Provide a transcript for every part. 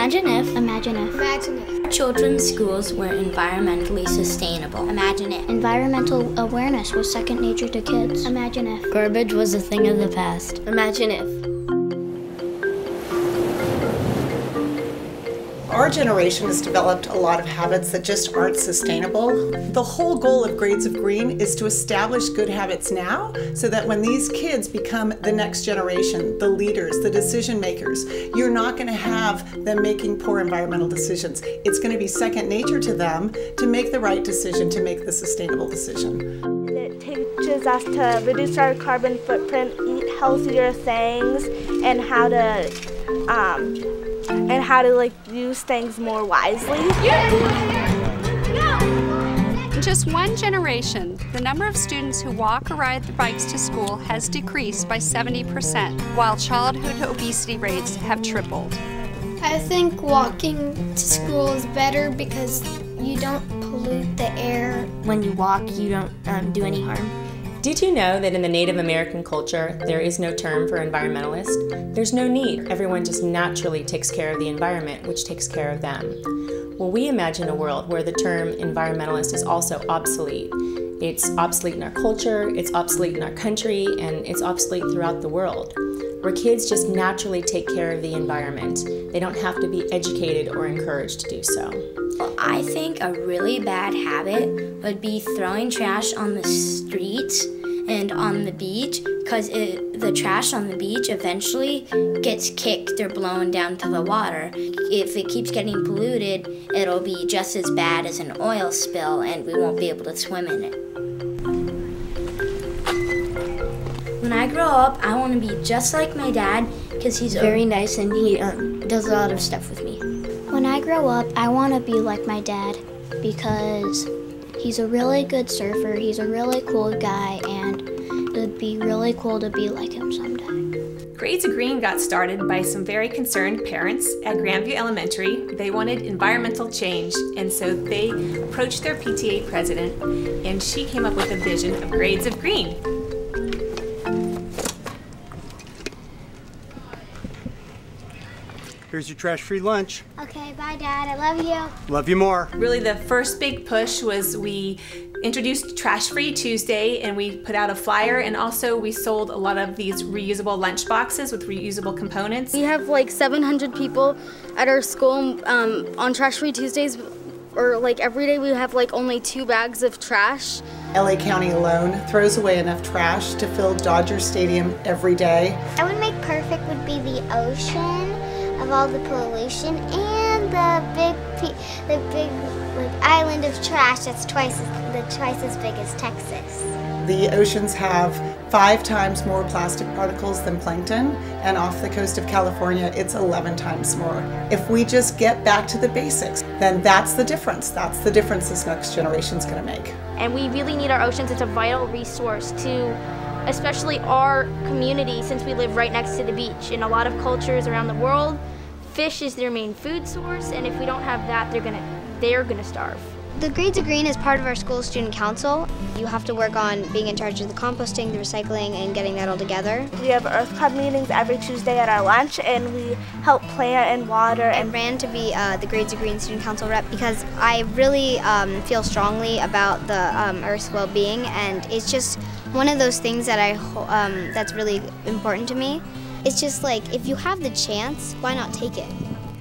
Imagine if. Imagine if. Imagine if. Children's schools were environmentally sustainable. Imagine if. Environmental awareness was second nature to kids. Imagine if. Garbage was a thing of the past. Imagine if. Our generation has developed a lot of habits that just aren't sustainable. The whole goal of Grades of Green is to establish good habits now so that when these kids become the next generation, the leaders, the decision makers, you're not going to have them making poor environmental decisions. It's going to be second nature to them to make the right decision, to make the sustainable decision. It teaches us to reduce our carbon footprint, eat healthier things, and how to like use things more wisely. In just one generation, the number of students who walk or ride their bikes to school has decreased by 70%, while childhood obesity rates have tripled. I think walking to school is better because you don't pollute the air. When you walk, you don't do any harm. Did you know that in the Native American culture, there is no term for environmentalist? There's no need. Everyone just naturally takes care of the environment, which takes care of them. Well, we imagine a world where the term environmentalist is also obsolete. It's obsolete in our culture, it's obsolete in our country, and it's obsolete throughout the world, where kids just naturally take care of the environment. They don't have to be educated or encouraged to do so. Well, I think a really bad habit would be throwing trash on the street and on the beach, because the trash on the beach eventually gets kicked or blown down to the water. If it keeps getting polluted, it'll be just as bad as an oil spill and we won't be able to swim in it. When I grow up, I want to be just like my dad because he's very nice and he does a lot of stuff with me. When I grow up, I want to be like my dad because he's a really good surfer, he's a really cool guy, and it would be really cool to be like him someday. Grades of Green got started by some very concerned parents at Grandview Elementary. They wanted environmental change, and so they approached their PTA president, and she came up with a vision of Grades of Green. Here's your trash-free lunch. Okay, bye Dad, I love you. Love you more. Really, the first big push was we introduced Trash Free Tuesday, and we put out a flyer, and also we sold a lot of these reusable lunch boxes with reusable components. We have like 700 people at our school on Trash Free Tuesdays, or like every day we have like only 2 bags of trash. LA County alone throws away enough trash to fill Dodger Stadium every day. I would make perfect would be the ocean of all the pollution and the big like island of trash that's twice as big as Texas. The oceans have 5 times more plastic particles than plankton, and off the coast of California, it's 11 times more. If we just get back to the basics, then that's the difference. That's the difference this next generation's gonna make. And we really need our oceans. It's a vital resource to especially our community, since we live right next to the beach. In a lot of cultures around the world, fish is their main food source, and if we don't have that, they're gonna starve. The Grades of Green is part of our school student council. You have to work on being in charge of the composting, the recycling, and getting that all together. We have Earth Club meetings every Tuesday at our lunch, and we help plant and water. I ran to be the Grades of Green student council rep because I really feel strongly about the Earth's well-being, and it's just one of those things that that's really important to me. It's just like, if you have the chance, why not take it?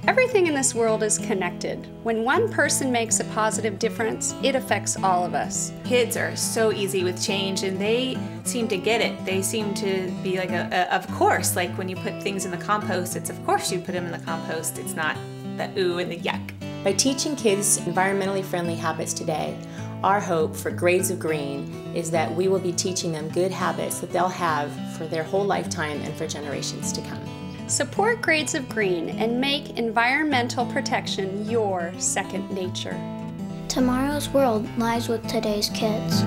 Everything in this world is connected. When one person makes a positive difference, it affects all of us. Kids are so easy with change, and they seem to get it. They seem to be like, of course, like when you put things in the compost, it's of course you put them in the compost. It's not the ooh and the yuck. By teaching kids environmentally friendly habits today, our hope for Grades of Green is that we will be teaching them good habits that they'll have for their whole lifetime and for generations to come. Support Grades of Green and make environmental protection your second nature. Tomorrow's world lies with today's kids.